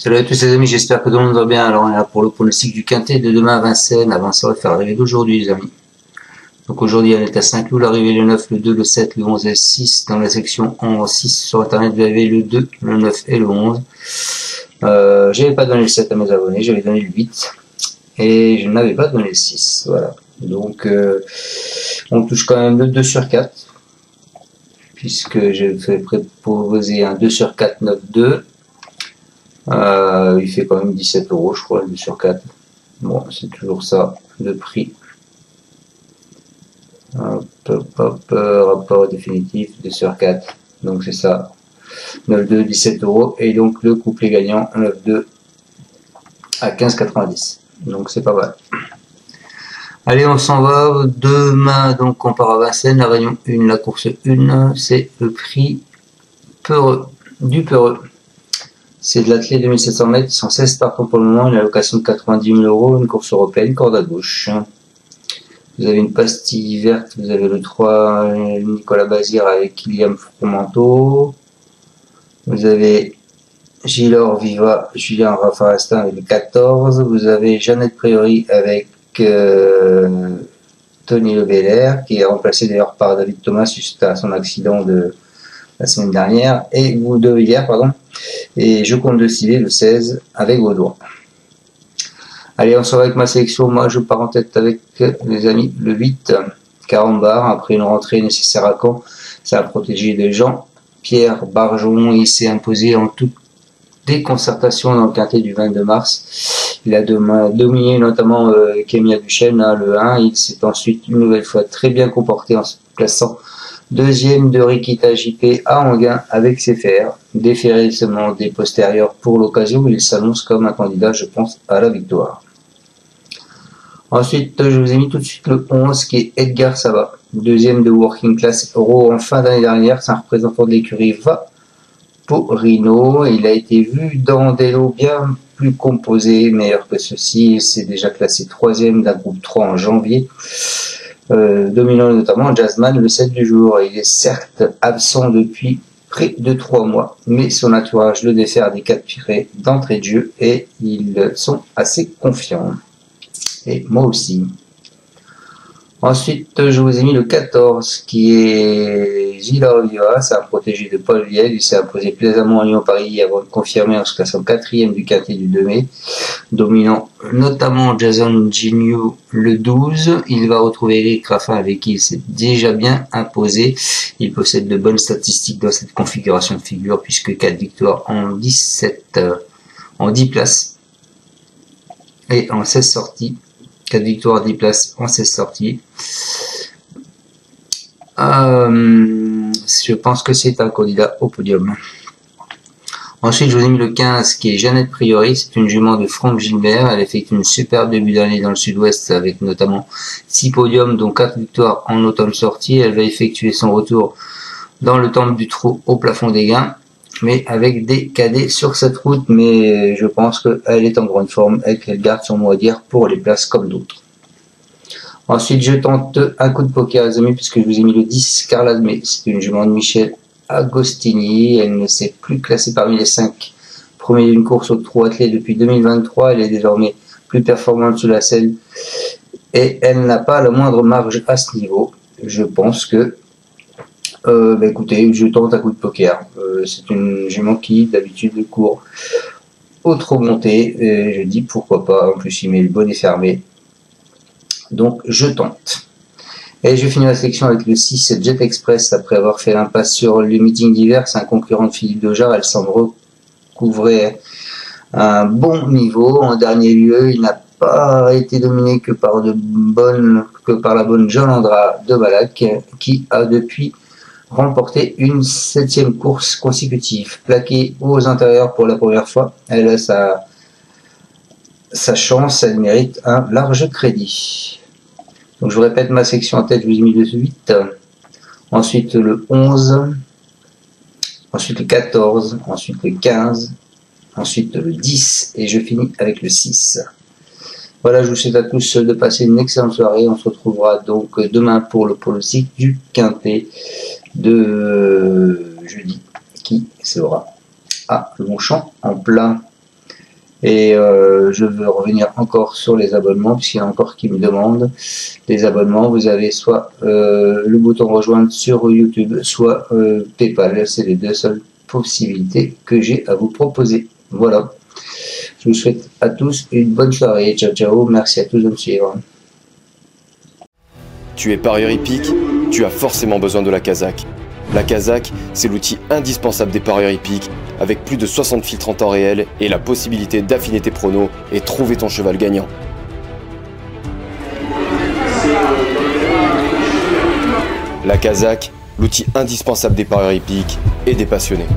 Salut à tous les amis, j'espère que tout le monde va bien. Alors on est là pour le pronostic du quintet de demain à Vincennes. Avant ça, on va faire l'arrivée d'aujourd'hui les amis. Donc aujourd'hui on est à Saint-Cloud, l'arrivée le 9, le 2, le 7, le 11 et le 6. Dans la section en 6 sur internet, vous avez le 2, le 9 et le 11. J'avais pas donné le 7 à mes abonnés, j'avais donné le 8. Et je n'avais pas donné le 6. Voilà. Donc on touche quand même le 2 sur 4. Puisque j'ai fait proposer un 2 sur 4, 9, 2. Il fait quand même 17 €, je crois, 2 sur 4. Bon, c'est toujours ça, le prix. Rapport définitif, 2 sur 4. Donc c'est ça. 9,2, 17 €. Et donc le couplet gagnant, 9,2 à 15,90. Donc c'est pas mal. Allez, on s'en va. Demain, donc on part à Vincennes. La réunion 1, la course 1, c'est le prix Peureux, du Peureux. C'est de l'athlée 2700 mètres, ils sont 16 partants pour le moment, une allocation de 90 000 €, une course européenne, corde à gauche. Vous avez une pastille verte, vous avez le 3 Nicolas Bazir avec Kylian Fromanteau. Vous avez Gilor Viva, Julien Raffarestin avec le 14. Vous avez Jeannette Priori avec Tony Le Belair, qui est remplacé d'ailleurs par David Thomas suite à son accident de la semaine dernière, et vous de hier, pardon. Et je compte de ciler le 16 avec Vaudois. Allez, on se va avec ma sélection. Moi, je pars en tête avec les amis le 8, Carambar. Après une rentrée nécessaire à Caen, ça a protégé des gens. Pierre Barjon, il s'est imposé en toute déconcertation dans le quintet du 22 mars. Il a dominé notamment Kémia Duchesne, le 1. Il s'est ensuite une nouvelle fois très bien comporté en se plaçant deuxième de Rikita JP à Anguin avec ses fers, déféré seulement des postérieurs pour l'occasion. Il s'annonce comme un candidat, je pense, à la victoire. Ensuite, je vous ai mis tout de suite le 11 qui est Edgar Saba, deuxième de Working Class Euro en fin d'année dernière. C'est un représentant de l'écurie Vaporino. Il a été vu dans des lots bien plus composés, meilleurs que ceux-ci. Il s'est déjà classé troisième d'un groupe 3 en janvier. Dominant notamment Jazzman le 7 du jour. Il est certes absent depuis près de 3 mois, mais son entourage le dessert des 4 pirés d'entrée de jeu et ils sont assez confiants. Et moi aussi. Ensuite, je vous ai mis le 14 qui est Gilles Oliva, c'est un protégé de Paul Viel. Il s'est imposé plaisamment à Lyon-Paris avant de confirmer en se classant 4e du quintet du 2 mai. Dominant notamment Jason Gignoux le 12. Il va retrouver Eric Raffin avec qui il s'est déjà bien imposé. Il possède de bonnes statistiques dans cette configuration de figure puisque 4 victoires en 10 places et en 16 sorties. 4 victoires, 10 places en 16 sorties. Je pense que c'est un candidat au podium. Ensuite, je vous ai mis le 15 qui est Jeannette Priori. C'est une jument de Franck Gilbert. Elle effectue une superbe début d'année dans le sud-ouest avec notamment 6 podiums dont 4 victoires en automne sortie. Elle va effectuer son retour dans le temple du trou au plafond des gains, mais avec des cadets sur cette route, mais je pense qu'elle est en grande forme et qu'elle garde son mot à dire pour les places comme d'autres. Ensuite, je tente un coup de poker, les amis, puisque je vous ai mis le 10, Carla de Mai. C'est une jument de Michel Agostini. Elle ne s'est plus classée parmi les 5 premiers d'une course au trot attelé depuis 2023. Elle est désormais plus performante sous la selle et elle n'a pas la moindre marge à ce niveau. Je pense que écoutez, je tente un coup de poker. C'est une jument qui d'habitude court au trot monté. Et je dis pourquoi pas. En plus, il met le bonnet fermé. Donc, je tente. Et je finis la sélection avec le 6 Jet Express. Après avoir fait l'impasse sur le meeting d'hiver, c'est un concurrent de Philippe Dejar. Elle semble recouvrer un bon niveau. En dernier lieu, il n'a pas été dominé que par la bonne Jolandra de Balac, qui a depuis remporté une 7e course consécutive. Plaquée aux intérieurs pour la première fois, elle a sa chance, elle mérite un large crédit. Donc je vous répète ma section en tête, je vous ai mis le 8, ensuite le 11, ensuite le 14, ensuite le 15, ensuite le 10 et je finis avec le 6. Voilà, je vous souhaite à tous de passer une excellente soirée. On se retrouvera donc demain pour le pronostic du quintet de jeudi qui sera à Longchamp en plein. Et je veux revenir encore sur les abonnements, puisqu'il y en a encore qui me demandent. Les abonnements, vous avez soit le bouton rejoindre sur YouTube, soit PayPal. C'est les deux seules possibilités que j'ai à vous proposer. Voilà. Je vous souhaite à tous une bonne soirée. Ciao, ciao. Merci à tous de me suivre. Tu es parieur hippique, tu as forcément besoin de la Kazakh. La Kazakh, c'est l'outil indispensable des parieurs hippiques, avec plus de 60 filtres en temps réel et la possibilité d'affiner tes pronos et trouver ton cheval gagnant. La Kazakh, l'outil indispensable des parieurs hippiques et des passionnés.